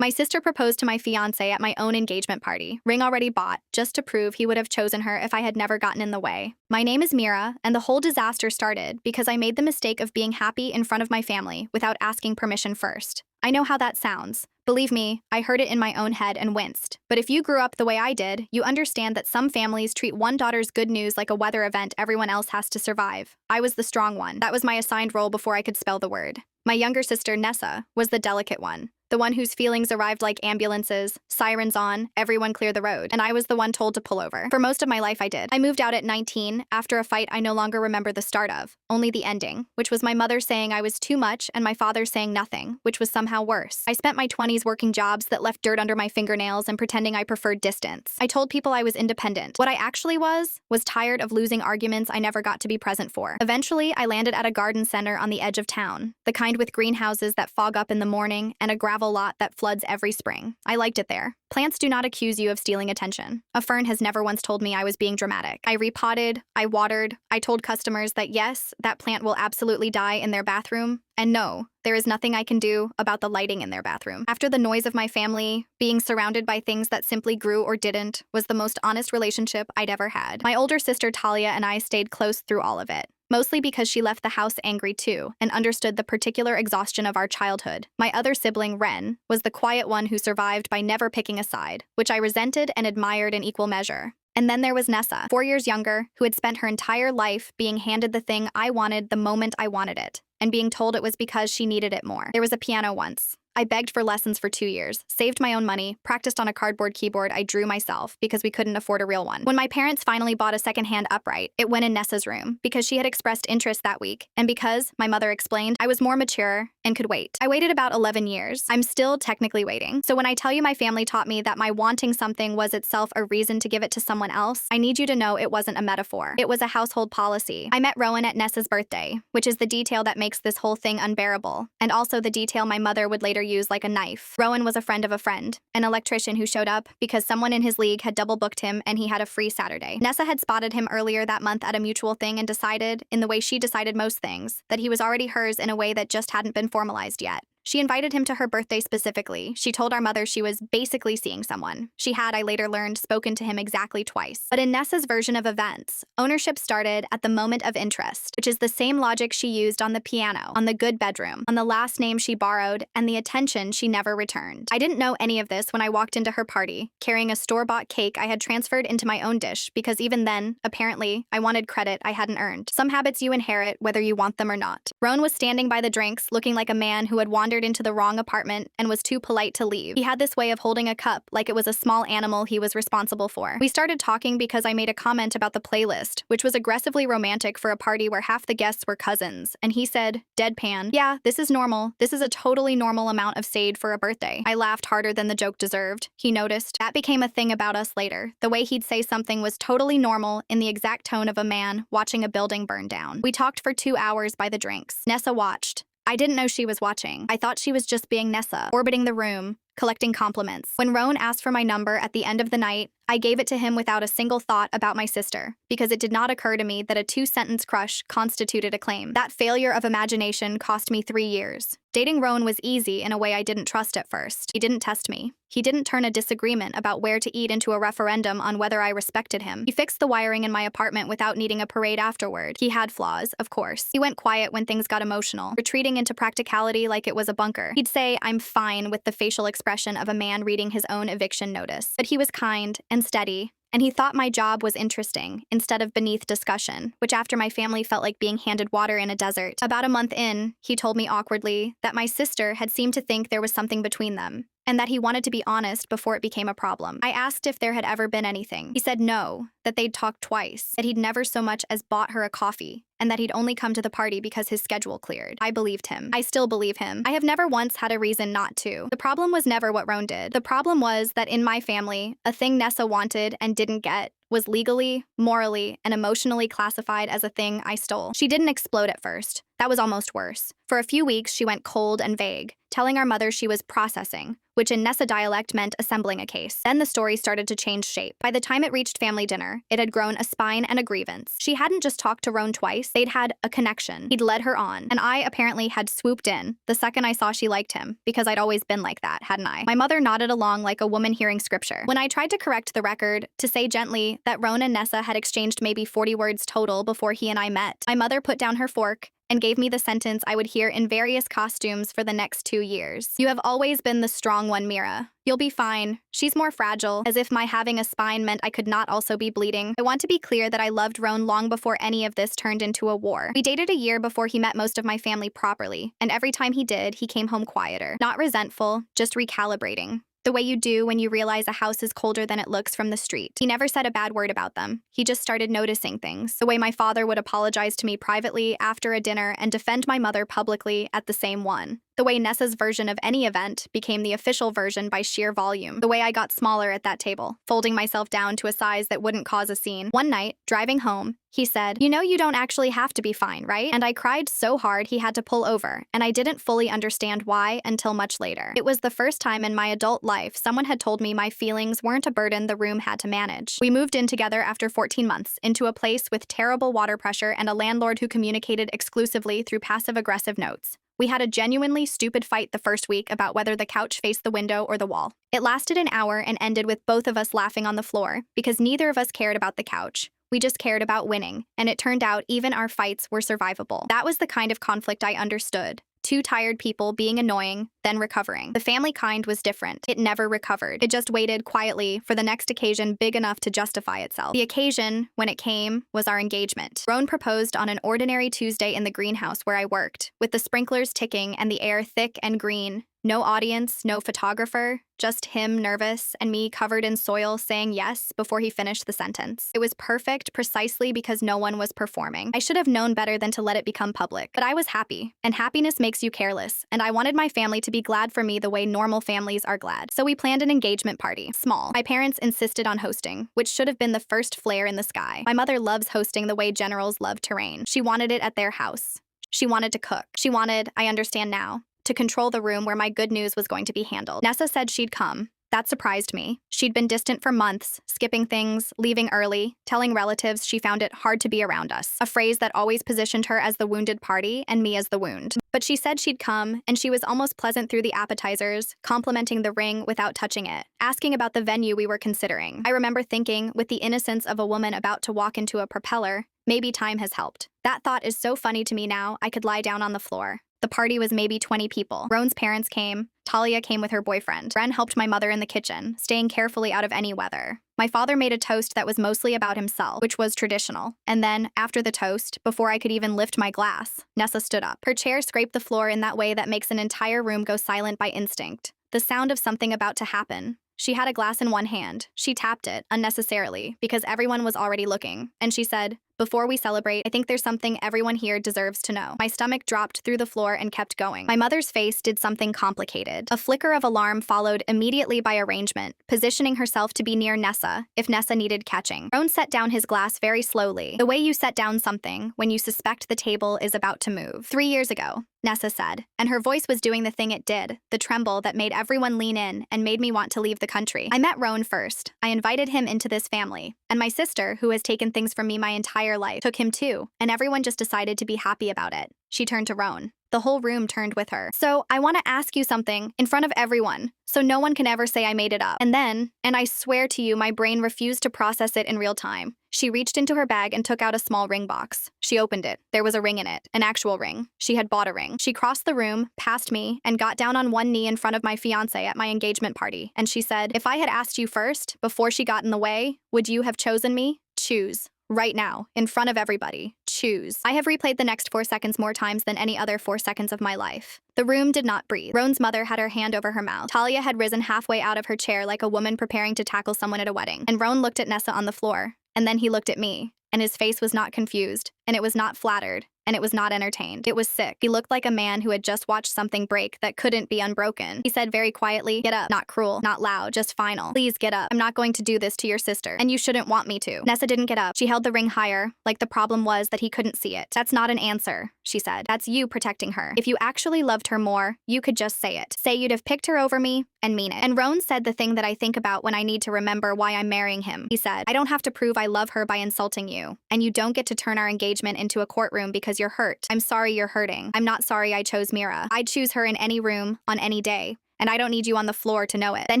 My sister proposed to my fiancé at my own engagement party, ring already bought, just to prove he would have chosen her if I had never gotten in the way. My name is Mira, and the whole disaster started because I made the mistake of being happy in front of my family without asking permission first. I know how that sounds. Believe me, I heard it in my own head and winced. But if you grew up the way I did, you understand that some families treat one daughter's good news like a weather event everyone else has to survive. I was the strong one. That was my assigned role before I could spell the word. My younger sister, Nessa, was the delicate one. The one whose feelings arrived like ambulances, sirens on, everyone clear the road, and I was the one told to pull over. For most of my life I did. I moved out at 19, after a fight I no longer remember the start of, only the ending, which was my mother saying I was too much and my father saying nothing, which was somehow worse. I spent my 20s working jobs that left dirt under my fingernails and pretending I preferred distance. I told people I was independent. What I actually was tired of losing arguments I never got to be present for. Eventually, I landed at a garden center on the edge of town, the kind with greenhouses that fog up in the morning and a gravel lot that floods every spring. I liked it there. Plants do not accuse you of stealing attention. A fern has never once told me I was being dramatic. I repotted, I watered, I told customers that yes, that plant will absolutely die in their bathroom, and no, there is nothing I can do about the lighting in their bathroom. After the noise of my family, being surrounded by things that simply grew or didn't was the most honest relationship I'd ever had. My older sister Talia and I stayed close through all of it. Mostly because she left the house angry too, and understood the particular exhaustion of our childhood. My other sibling, Ren, was the quiet one who survived by never picking a side, which I resented and admired in equal measure. And then there was Nessa, 4 years younger, who had spent her entire life being handed the thing I wanted the moment I wanted it, and being told it was because she needed it more. There was a piano once. I begged for lessons for 2 years, saved my own money, practiced on a cardboard keyboard I drew myself because we couldn't afford a real one. When my parents finally bought a secondhand upright, it went in Nessa's room because she had expressed interest that week, and because, my mother explained, I was more mature and could wait. I waited about 11 years. I'm still technically waiting. So when I tell you my family taught me that my wanting something was itself a reason to give it to someone else, I need you to know it wasn't a metaphor. It was a household policy. I met Rowan at Nessa's birthday, which is the detail that makes this whole thing unbearable, and also the detail my mother would later use like a knife. Rowan was a friend of a friend, an electrician who showed up because someone in his league had double booked him and he had a free Saturday. Nessa had spotted him earlier that month at a mutual thing and decided, in the way she decided most things, that he was already hers in a way that just hadn't been formalized yet. She invited him to her birthday specifically. She told our mother she was basically seeing someone. She had, I later learned, spoken to him exactly twice. But in Nessa's version of events, ownership started at the moment of interest, which is the same logic she used on the piano, on the good bedroom, on the last name she borrowed, and the attention she never returned. I didn't know any of this when I walked into her party, carrying a store-bought cake I had transferred into my own dish, because even then, apparently, I wanted credit I hadn't earned. Some habits you inherit, whether you want them or not. Roan was standing by the drinks, looking like a man who had wandered into the wrong apartment and was too polite to leave. He had this way of holding a cup like it was a small animal he was responsible for. We started talking because I made a comment about the playlist, which was aggressively romantic for a party where half the guests were cousins, and he said, deadpan, yeah, this is normal. This is a totally normal amount of sade for a birthday. I laughed harder than the joke deserved. He noticed. That became a thing about us later. The way he'd say something was totally normal in the exact tone of a man watching a building burn down. We talked for 2 hours by the drinks. Nessa watched. I didn't know she was watching. I thought she was just being Nessa, orbiting the room, collecting compliments. When Roan asked for my number at the end of the night, I gave it to him without a single thought about my sister, because it did not occur to me that a 2-sentence crush constituted a claim. That failure of imagination cost me 3 years. Dating Roan was easy in a way I didn't trust at first. He didn't test me. He didn't turn a disagreement about where to eat into a referendum on whether I respected him. He fixed the wiring in my apartment without needing a parade afterward. He had flaws, of course. He went quiet when things got emotional, retreating into practicality like it was a bunker. He'd say, I'm fine, with the facial expression of a man reading his own eviction notice. But he was kind and steady, and he thought my job was interesting instead of beneath discussion, which after my family felt like being handed water in a desert. About a month in, he told me awkwardly that my sister had seemed to think there was something between them, and that he wanted to be honest before it became a problem. I asked if there had ever been anything. He said no, that they'd talked twice, that he'd never so much as bought her a coffee, and that he'd only come to the party because his schedule cleared. I believed him. I still believe him. I have never once had a reason not to. The problem was never what Roan did. The problem was that in my family, a thing Nessa wanted and didn't get was legally, morally, and emotionally classified as a thing I stole. She didn't explode at first. That was almost worse. For a few weeks, she went cold and vague, telling our mother she was processing, which in Nessa dialect meant assembling a case. Then the story started to change shape. By the time it reached family dinner, it had grown a spine and a grievance. She hadn't just talked to Roan twice, they'd had a connection. He'd led her on, and I apparently had swooped in the second I saw she liked him, because I'd always been like that, hadn't I? My mother nodded along like a woman hearing scripture. When I tried to correct the record, to say gently that Roan and Nessa had exchanged maybe 40 words total before he and I met, my mother put down her fork and gave me the sentence I would hear in various costumes for the next 2 years. You have always been the strong one, Mira. You'll be fine. She's more fragile, as if my having a spine meant I could not also be bleeding. I want to be clear that I loved Roan long before any of this turned into a war. We dated a year before he met most of my family properly, and every time he did, he came home quieter. Not resentful, just recalibrating. The way you do when you realize a house is colder than it looks from the street. He never said a bad word about them. He just started noticing things. The way my father would apologize to me privately after a dinner and defend my mother publicly at the same one. The way Nessa's version of any event became the official version by sheer volume. The way I got smaller at that table, folding myself down to a size that wouldn't cause a scene. One night, driving home, he said, "You know you don't actually have to be fine, right?" And I cried so hard he had to pull over, and I didn't fully understand why until much later. It was the first time in my adult life someone had told me my feelings weren't a burden the room had to manage. We moved in together after 14 months, into a place with terrible water pressure and a landlord who communicated exclusively through passive-aggressive notes. We had a genuinely stupid fight the first week about whether the couch faced the window or the wall. It lasted an hour and ended with both of us laughing on the floor, because neither of us cared about the couch. We just cared about winning, and it turned out even our fights were survivable. That was the kind of conflict I understood. Two tired people being annoying, then recovering. The family kind was different. It never recovered. It just waited quietly for the next occasion big enough to justify itself. The occasion, when it came, was our engagement. Roan proposed on an ordinary Tuesday in the greenhouse where I worked, with the sprinklers ticking and the air thick and green. No audience, no photographer, just him nervous and me covered in soil saying yes before he finished the sentence. It was perfect precisely because no one was performing. I should have known better than to let it become public, but I was happy, and happiness makes you careless, and I wanted my family to be glad for me the way normal families are glad. So we planned an engagement party, small. My parents insisted on hosting, which should have been the first flare in the sky. My mother loves hosting the way generals love terrain. She wanted it at their house. She wanted to cook. She wanted, I understand now, to control the room where my good news was going to be handled. Nessa said she'd come. That surprised me. She'd been distant for months, skipping things, leaving early, telling relatives she found it hard to be around us, a phrase that always positioned her as the wounded party and me as the wound. But she said she'd come, and she was almost pleasant through the appetizers, complimenting the ring without touching it, asking about the venue we were considering. I remember thinking, with the innocence of a woman about to walk into a propeller, maybe time has helped. That thought is so funny to me now, I could lie down on the floor. The party was maybe 20 people. Roan's parents came. Talia came with her boyfriend. Ren helped my mother in the kitchen, staying carefully out of any weather. My father made a toast that was mostly about himself, which was traditional. And then, after the toast, before I could even lift my glass, Nessa stood up. Her chair scraped the floor in that way that makes an entire room go silent by instinct. The sound of something about to happen. She had a glass in one hand. She tapped it, unnecessarily, because everyone was already looking. And she said, "Before we celebrate, I think there's something everyone here deserves to know." My stomach dropped through the floor and kept going. My mother's face did something complicated. A flicker of alarm followed immediately by arrangement, positioning herself to be near Nessa, if Nessa needed catching. Roan set down his glass very slowly, the way you set down something when you suspect the table is about to move. 3 years ago, Nessa said, and her voice was doing the thing it did, the tremble that made everyone lean in and made me want to leave the country. I met Roan first. I invited him into this family, and my sister, who has taken things from me my entire life, took him too, and everyone just decided to be happy about it. She turned to Roan. The whole room turned with her. "So, I want to ask you something, in front of everyone, so no one can ever say I made it up." And then, and I swear to you, my brain refused to process it in real time. She reached into her bag and took out a small ring box. She opened it. There was a ring in it, an actual ring. She had bought a ring. She crossed the room, past me, and got down on one knee in front of my fiancé at my engagement party. And she said, "If I had asked you first, before she got in the way, would you have chosen me? Choose. Right now, in front of everybody. Choose." I have replayed the next 4 seconds more times than any other 4 seconds of my life. The room did not breathe. Roan's mother had her hand over her mouth. Talia had risen halfway out of her chair like a woman preparing to tackle someone at a wedding. And Roan looked at Nessa on the floor. And then he looked at me. And his face was not confused. And it was not flattered. And it was not entertained. It was sick. He looked like a man who had just watched something break that couldn't be unbroken. He said very quietly, "Get up." Not cruel, not loud, just final. "Please get up. I'm not going to do this to your sister. And you shouldn't want me to." Nessa didn't get up. She held the ring higher, like the problem was that he couldn't see it. "That's not an answer." she said. That's you protecting her. If you actually loved her more, you could just say it. Say you'd have picked her over me and mean it. And Roan said the thing that I think about when I need to remember why I'm marrying him. He said, I don't have to prove I love her by insulting you. And you don't get to turn our engagement into a courtroom because you're hurt. I'm sorry you're hurting. I'm not sorry I chose Mira. I'd choose her in any room, on any day. And I don't need you on the floor to know it. Then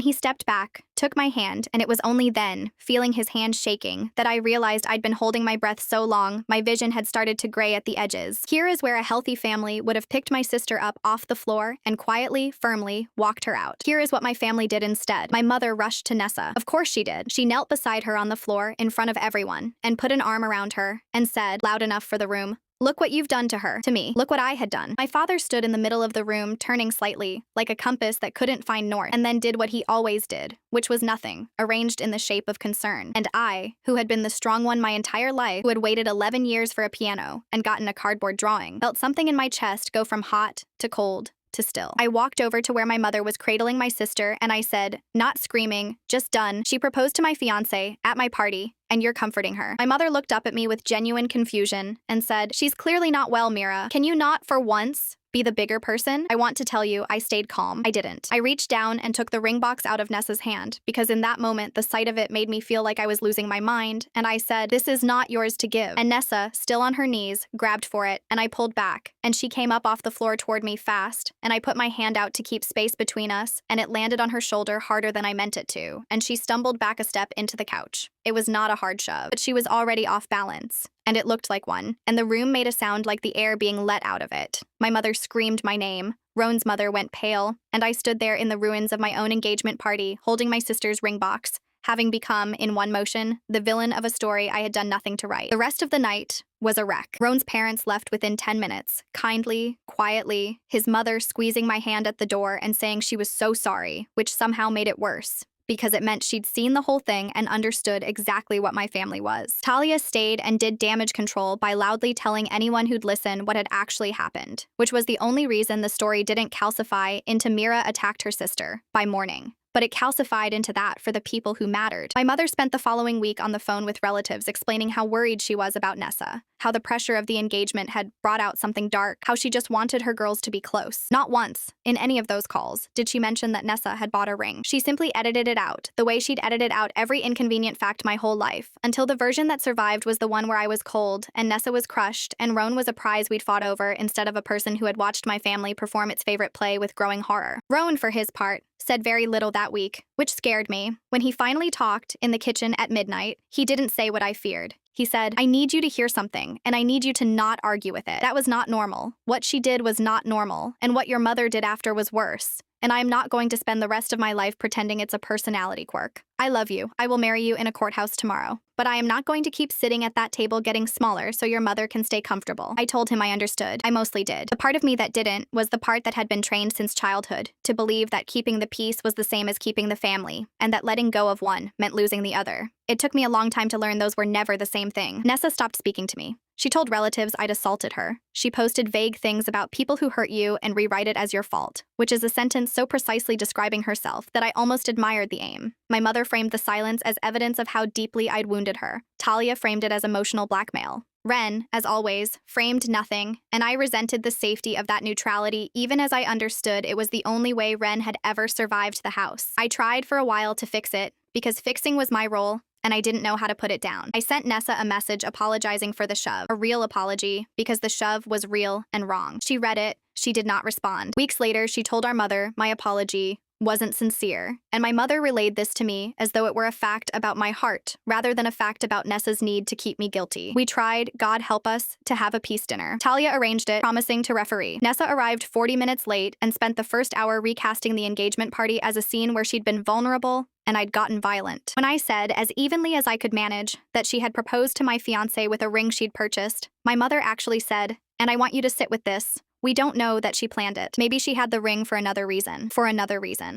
he stepped back, took my hand, and it was only then, feeling his hand shaking, that I realized I'd been holding my breath so long, my vision had started to gray at the edges. Here is where a healthy family would have picked my sister up off the floor and quietly, firmly, walked her out. Here is what my family did instead. My mother rushed to Nessa. Of course she did. She knelt beside her on the floor in front of everyone and put an arm around her and said, loud enough for the room, look what you've done to her. To me, look what I had done. My father stood in the middle of the room, turning slightly, like a compass that couldn't find north, and then did what he always did, which was nothing, arranged in the shape of concern. And I, who had been the strong one my entire life, who had waited 11 years for a piano and gotten a cardboard drawing, felt something in my chest go from hot to cold to still. I walked over to where my mother was cradling my sister, and I said, not screaming, just done. She proposed to my fiancé at my party, and you're comforting her. My mother looked up at me with genuine confusion and said, she's clearly not well, Mira. Can you not, for once, be the bigger person? I want to tell you, I stayed calm. I didn't. I reached down and took the ring box out of Nessa's hand, because in that moment, the sight of it made me feel like I was losing my mind, and I said, this is not yours to give. And Nessa, still on her knees, grabbed for it, and I pulled back, and she came up off the floor toward me fast, and I put my hand out to keep space between us, and it landed on her shoulder harder than I meant it to, and she stumbled back a step into the couch. It was not a hard shove, but she was already off balance, and it looked like one, and the room made a sound like the air being let out of it. My mother screamed my name, Roan's mother went pale, and I stood there in the ruins of my own engagement party, holding my sister's ring box, having become, in one motion, the villain of a story I had done nothing to write. The rest of the night was a wreck. Roan's parents left within 10 minutes, kindly, quietly, his mother squeezing my hand at the door and saying she was so sorry, which somehow made it worse, because it meant she'd seen the whole thing and understood exactly what my family was. Talia stayed and did damage control by loudly telling anyone who'd listen what had actually happened, which was the only reason the story didn't calcify into Mira attacked her sister by morning. But it calcified into that for the people who mattered. My mother spent the following week on the phone with relatives explaining how worried she was about Nessa, how the pressure of the engagement had brought out something dark, how she just wanted her girls to be close. Not once, in any of those calls, did she mention that Nessa had bought a ring. She simply edited it out, the way she'd edited out every inconvenient fact my whole life, until the version that survived was the one where I was cold, and Nessa was crushed, and Roan was a prize we'd fought over instead of a person who had watched my family perform its favorite play with growing horror. Roan, for his part, said very little that week, which scared me. When he finally talked in the kitchen at midnight, he didn't say what I feared. He said, I need you to hear something, and I need you to not argue with it. That was not normal. What she did was not normal, and what your mother did after was worse. And I am not going to spend the rest of my life pretending it's a personality quirk. I love you. I will marry you in a courthouse tomorrow. But I am not going to keep sitting at that table getting smaller so your mother can stay comfortable. I told him I understood. I mostly did. The part of me that didn't was the part that had been trained since childhood to believe that keeping the peace was the same as keeping the family, and that letting go of one meant losing the other. It took me a long time to learn those were never the same thing. Nessa stopped speaking to me. She told relatives I'd assaulted her. She posted vague things about people who hurt you and rewrite it as your fault, which is a sentence so precisely describing herself that I almost admired the aim. My mother framed the silence as evidence of how deeply I'd wounded her. Talia framed it as emotional blackmail. Ren, as always, framed nothing, and I resented the safety of that neutrality even as I understood it was the only way Ren had ever survived the house. I tried for a while to fix it, because fixing was my role, and I didn't know how to put it down. I sent Nessa a message apologizing for the shove, a real apology, because the shove was real and wrong. She read it, she did not respond. Weeks later, she told our mother my apology wasn't sincere, and my mother relayed this to me as though it were a fact about my heart, rather than a fact about Nessa's need to keep me guilty. We tried, God help us, to have a peace dinner. Talia arranged it, promising to referee. Nessa arrived 40 minutes late and spent the first hour recasting the engagement party as a scene where she'd been vulnerable and I'd gotten violent. When I said, as evenly as I could manage, that she had proposed to my fiancé with a ring she'd purchased, my mother actually said, and I want you to sit with this, we don't know that she planned it. Maybe she had the ring for another reason.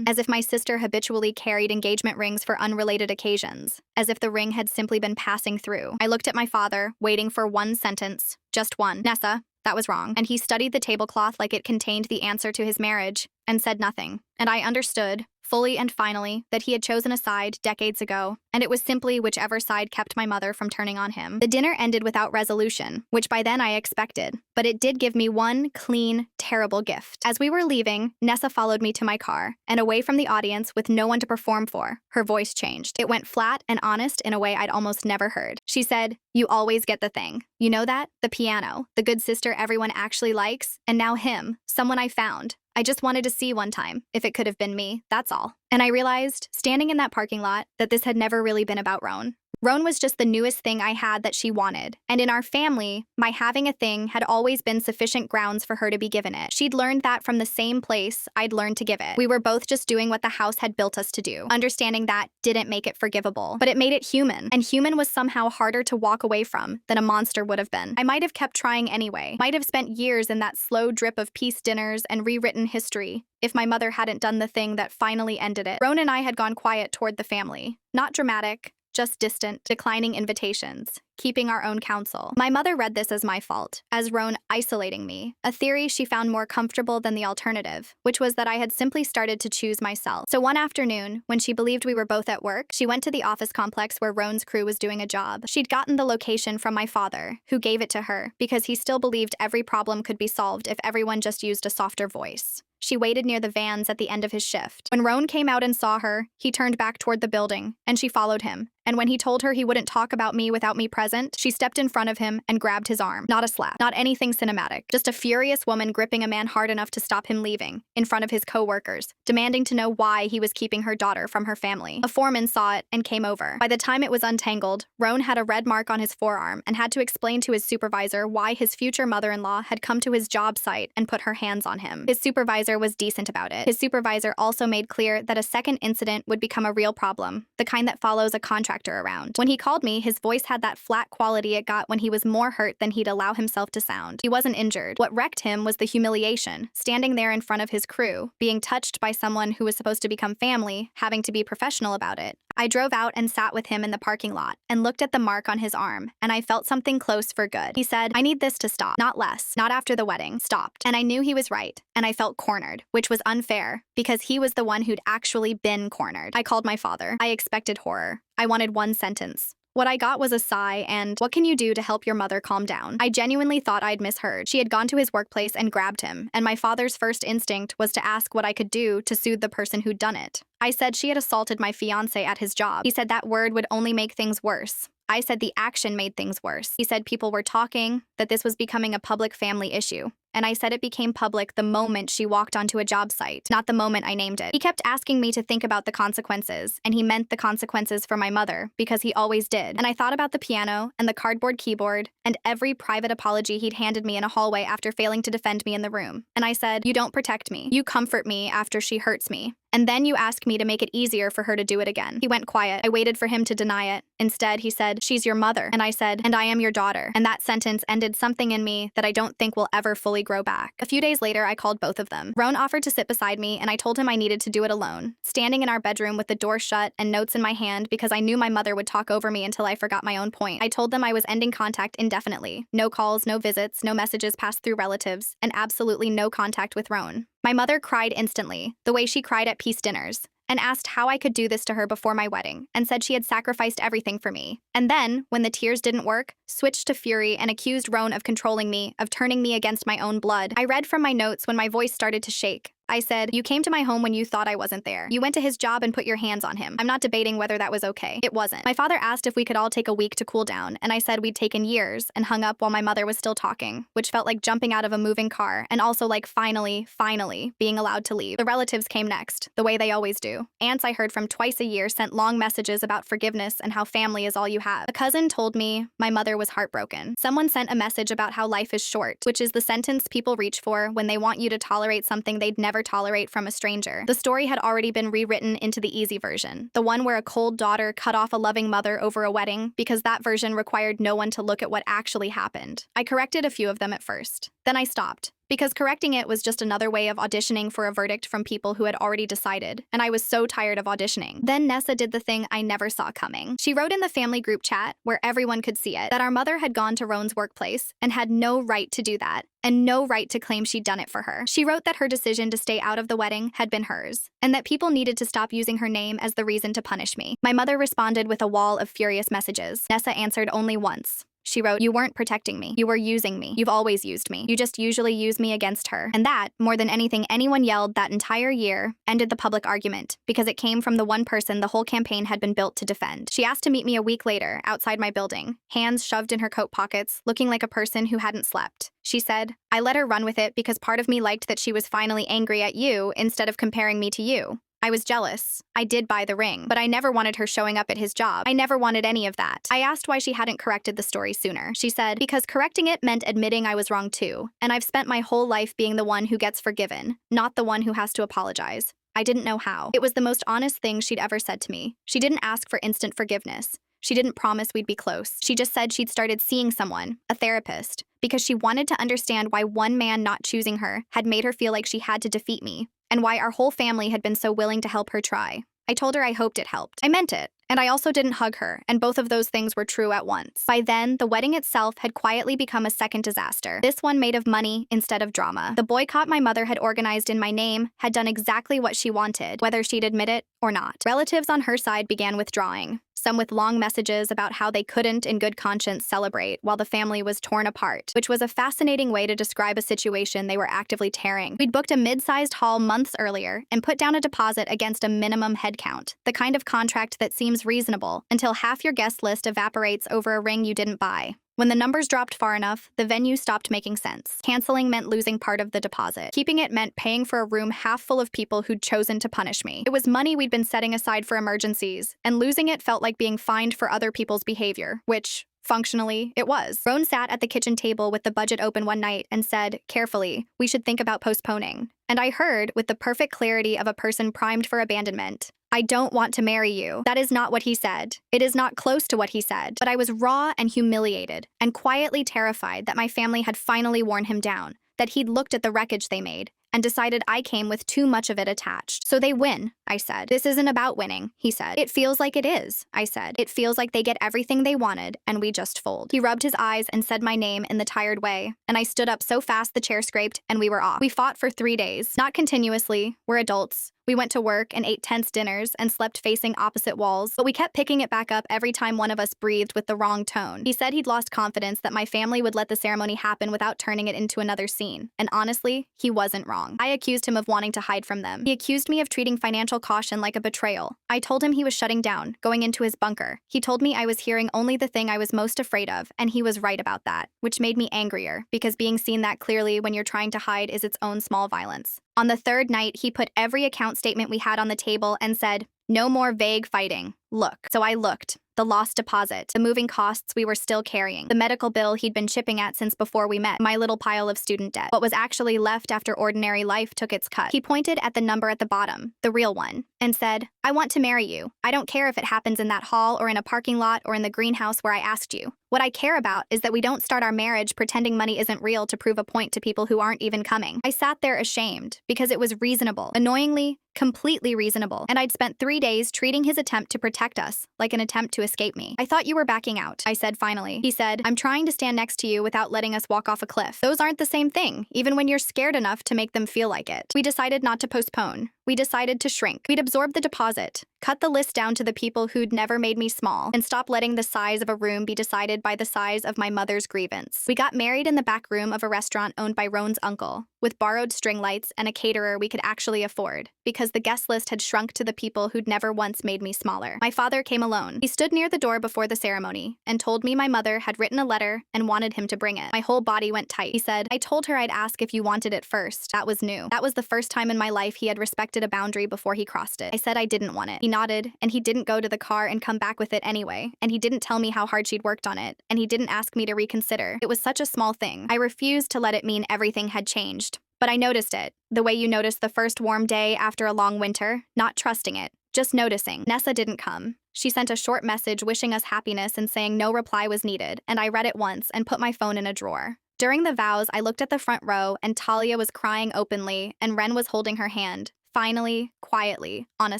As if my sister habitually carried engagement rings for unrelated occasions. As if the ring had simply been passing through. I looked at my father, waiting for one sentence. Just one. Nessa, that was wrong. And he studied the tablecloth like it contained the answer to his marriage, and said nothing. And I understood, fully and finally, that he had chosen a side decades ago, and it was simply whichever side kept my mother from turning on him. The dinner ended without resolution, which by then I expected, but it did give me one clean, terrible gift. As we were leaving, Nessa followed me to my car, and away from the audience with no one to perform for, her voice changed. It went flat and honest in a way I'd almost never heard. She said, "You always get the thing. You know that? The piano, the good sister everyone actually likes, and now him, someone I found. I just wanted to see one time, if it could have been me, that's all." And I realized, standing in that parking lot, that this had never really been about Roan. Roan was just the newest thing I had that she wanted. And in our family, my having a thing had always been sufficient grounds for her to be given it. She'd learned that from the same place I'd learned to give it. We were both just doing what the house had built us to do. Understanding that didn't make it forgivable, but it made it human. And human was somehow harder to walk away from than a monster would have been. I might have kept trying anyway. Might have spent years in that slow drip of peace dinners and rewritten history if my mother hadn't done the thing that finally ended it. Roan and I had gone quiet toward the family. Not dramatic, just distant, declining invitations, keeping our own counsel. My mother read this as my fault, as Roan isolating me, a theory she found more comfortable than the alternative, which was that I had simply started to choose myself. So one afternoon, when she believed we were both at work, she went to the office complex where Roan's crew was doing a job. She'd gotten the location from my father, who gave it to her, because he still believed every problem could be solved if everyone just used a softer voice. She waited near the vans at the end of his shift. When Roan came out and saw her, he turned back toward the building, and she followed him. And when he told her he wouldn't talk about me without me present, she stepped in front of him and grabbed his arm. Not a slap, not anything cinematic, just a furious woman gripping a man hard enough to stop him leaving, in front of his co-workers, demanding to know why he was keeping her daughter from her family. A foreman saw it and came over. By the time it was untangled, Roan had a red mark on his forearm and had to explain to his supervisor why his future mother-in-law had come to his job site and put her hands on him. His supervisor was decent about it. His supervisor also made clear that a second incident would become a real problem, the kind that follows a contractor around. When he called me, his voice had that flat quality it got when he was more hurt than he'd allow himself to sound. He wasn't injured. What wrecked him was the humiliation, standing there in front of his crew, being touched by someone who was supposed to become family, having to be professional about it. I drove out and sat with him in the parking lot and looked at the mark on his arm, and I felt something close for good. He said, "I need this to stop, not less, not after the wedding." Stopped. And I knew he was right, and I felt cornered, which was unfair, because he was the one who'd actually been cornered. I called my father. I expected horror. I wanted one sentence. What I got was a sigh and, "What can you do to help your mother calm down?" I genuinely thought I'd misheard. She had gone to his workplace and grabbed him, and my father's first instinct was to ask what I could do to soothe the person who'd done it. I said she had assaulted my fiancé at his job. He said that word would only make things worse. I said the action made things worse. He said people were talking, that this was becoming a public family issue. And I said it became public the moment she walked onto a job site, not the moment I named it. He kept asking me to think about the consequences, and he meant the consequences for my mother, because he always did. And I thought about the piano, and the cardboard keyboard, and every private apology he'd handed me in a hallway after failing to defend me in the room. And I said, "You don't protect me. You comfort me after she hurts me. And then you ask me to make it easier for her to do it again." He went quiet. I waited for him to deny it. Instead, he said, "She's your mother." And I said, "And I am your daughter." And that sentence ended something in me that I don't think will ever fully grow back. A few days later, I called both of them. Roan offered to sit beside me, and I told him I needed to do it alone, standing in our bedroom with the door shut and notes in my hand because I knew my mother would talk over me until I forgot my own point. I told them I was ending contact indefinitely. No calls, no visits, no messages passed through relatives, and absolutely no contact with Roan. My mother cried instantly, the way she cried at peace dinners, and asked how I could do this to her before my wedding, and said she had sacrificed everything for me. And then, when the tears didn't work, switched to fury and accused Roan of controlling me, of turning me against my own blood. I read from my notes when my voice started to shake. I said, "You came to my home when you thought I wasn't there. You went to his job and put your hands on him. I'm not debating whether that was okay. It wasn't." My father asked if we could all take a week to cool down, and I said we'd taken years, and hung up while my mother was still talking, which felt like jumping out of a moving car, and also like finally being allowed to leave. The relatives came next, the way they always do. Aunts I heard from twice a year sent long messages about forgiveness and how family is all you have. A cousin told me my mother was heartbroken. Someone sent a message about how life is short, which is the sentence people reach for when they want you to tolerate something they'd never tolerate from a stranger. The story had already been rewritten into the easy version, the one where a cold daughter cut off a loving mother over a wedding, because that version required no one to look at what actually happened. I corrected a few of them at first. Then I stopped, because correcting it was just another way of auditioning for a verdict from people who had already decided, and I was so tired of auditioning. Then Nessa did the thing I never saw coming. She wrote in the family group chat, where everyone could see it, that our mother had gone to Roan's workplace and had no right to do that, and no right to claim she'd done it for her. She wrote that her decision to stay out of the wedding had been hers, and that people needed to stop using her name as the reason to punish me. My mother responded with a wall of furious messages. Nessa answered only once. She wrote, "You weren't protecting me. You were using me. You've always used me. You just usually use me against her." And that, more than anything anyone yelled that entire year, ended the public argument, because it came from the one person the whole campaign had been built to defend. She asked to meet me a week later, outside my building, hands shoved in her coat pockets, looking like a person who hadn't slept. She said, "I let her run with it because part of me liked that she was finally angry at you instead of comparing me to you. I was jealous. I did buy the ring, but I never wanted her showing up at his job. I never wanted any of that." I asked why she hadn't corrected the story sooner. She said, "Because correcting it meant admitting I was wrong too, and I've spent my whole life being the one who gets forgiven, not the one who has to apologize. I didn't know how." It was the most honest thing she'd ever said to me. She didn't ask for instant forgiveness. She didn't promise we'd be close. She just said she'd started seeing someone, a therapist, because she wanted to understand why one man not choosing her had made her feel like she had to defeat me, and why our whole family had been so willing to help her try. I told her I hoped it helped. I meant it. And I also didn't hug her, and both of those things were true at once. By then, the wedding itself had quietly become a second disaster, this one made of money instead of drama. The boycott my mother had organized in my name had done exactly what she wanted, whether she'd admit it or not. Relatives on her side began withdrawing, some with long messages about how they couldn't in good conscience celebrate while the family was torn apart, which was a fascinating way to describe a situation they were actively tearing. We'd booked a mid-sized hall months earlier and put down a deposit against a minimum head count, the kind of contract that seems reasonable until half your guest list evaporates over a ring you didn't buy. When the numbers dropped far enough, the venue stopped making sense. Canceling meant losing part of the deposit. Keeping it meant paying for a room half full of people who'd chosen to punish me. It was money we'd been setting aside for emergencies, and losing it felt like being fined for other people's behavior, which, functionally, it was. Roan sat at the kitchen table with the budget open one night and said, carefully, "We should think about postponing." And I heard, with the perfect clarity of a person primed for abandonment, "I don't want to marry you." That is not what he said. It is not close to what he said. But I was raw and humiliated, and quietly terrified that my family had finally worn him down, that he'd looked at the wreckage they made, and decided I came with too much of it attached. "So they win," I said. "This isn't about winning," he said. "It feels like it is," I said. "It feels like they get everything they wanted, and we just fold." He rubbed his eyes and said my name in the tired way, and I stood up so fast the chair scraped, and we were off. We fought for 3 days. Not continuously. We're adults. We went to work and ate tense dinners and slept facing opposite walls, but we kept picking it back up every time one of us breathed with the wrong tone. He said he'd lost confidence that my family would let the ceremony happen without turning it into another scene, and honestly, he wasn't wrong. I accused him of wanting to hide from them. He accused me of treating financial caution like a betrayal. I told him he was shutting down, going into his bunker. He told me I was hearing only the thing I was most afraid of, and he was right about that, which made me angrier, because being seen that clearly when you're trying to hide is its own small violence. On the third night, he put every account statement we had on the table and said, "No more vague fighting. Look." So I looked. The lost deposit, the moving costs we were still carrying, the medical bill he'd been chipping at since before we met, my little pile of student debt, what was actually left after ordinary life took its cut. He pointed at the number at the bottom, the real one, and said, "I want to marry you. I don't care if it happens in that hall or in a parking lot or in the greenhouse where I asked you. What I care about is that we don't start our marriage pretending money isn't real to prove a point to people who aren't even coming." I sat there ashamed, because it was reasonable, annoyingly, completely reasonable, and I'd spent 3 days treating his attempt to protect us like an attempt to escape me. "I thought you were backing out," I said finally. He said, "I'm trying to stand next to you without letting us walk off a cliff. Those aren't the same thing, even when you're scared enough to make them feel like it." We decided not to postpone. We decided to shrink. We'd absorb the deposit, cut the list down to the people who'd never made me small, and stop letting the size of a room be decided by the size of my mother's grievance. We got married in the back room of a restaurant owned by Roan's uncle, with borrowed string lights and a caterer we could actually afford, because the guest list had shrunk to the people who'd never once made me smaller. My father came alone. He stood near the door before the ceremony and told me my mother had written a letter and wanted him to bring it. My whole body went tight. He said, "I told her I'd ask if you wanted it first." That was new. That was the first time in my life he had respected a boundary before he crossed it. I said I didn't want it. He nodded, and he didn't go to the car and come back with it anyway, and he didn't tell me how hard she'd worked on it, and he didn't ask me to reconsider. It was such a small thing. I refused to let it mean everything had changed. But I noticed it, the way you notice the first warm day after a long winter, not trusting it, just noticing. Nessa didn't come. She sent a short message wishing us happiness and saying no reply was needed, and I read it once and put my phone in a drawer. During the vows, I looked at the front row, and Talia was crying openly, and Ren was holding her hand. Finally, quietly, on a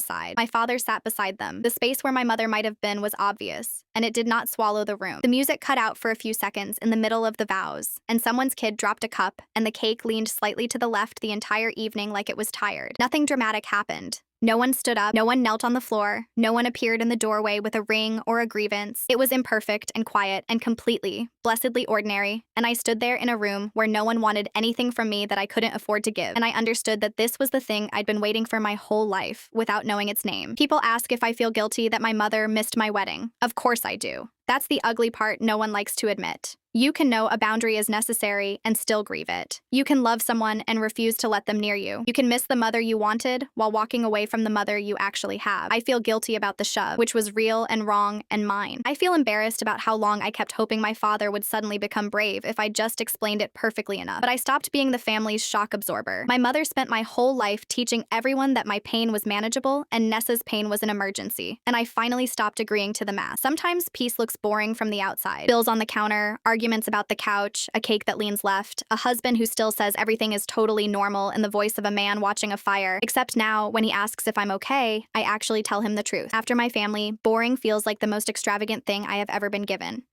side. My father sat beside them. The space where my mother might have been was obvious, and it did not swallow the room. The music cut out for a few seconds in the middle of the vows, and someone's kid dropped a cup, and the cake leaned slightly to the left the entire evening like it was tired. Nothing dramatic happened. No one stood up, no one knelt on the floor, no one appeared in the doorway with a ring or a grievance. It was imperfect and quiet and completely, blessedly ordinary, and I stood there in a room where no one wanted anything from me that I couldn't afford to give, and I understood that this was the thing I'd been waiting for my whole life, without knowing its name. People ask if I feel guilty that my mother missed my wedding. Of course I do. That's the ugly part no one likes to admit. You can know a boundary is necessary and still grieve it. You can love someone and refuse to let them near you. You can miss the mother you wanted while walking away from the mother you actually have. I feel guilty about the shove, which was real and wrong and mine. I feel embarrassed about how long I kept hoping my father would suddenly become brave if I just explained it perfectly enough. But I stopped being the family's shock absorber. My mother spent my whole life teaching everyone that my pain was manageable and Nessa's pain was an emergency. And I finally stopped agreeing to the math. Sometimes peace looks boring from the outside. Bills on the counter, arguments about the couch, a cake that leans left, a husband who still says everything is totally normal in the voice of a man watching a fire. Except now, when he asks if I'm okay, I actually tell him the truth. After my family, boring feels like the most extravagant thing I have ever been given.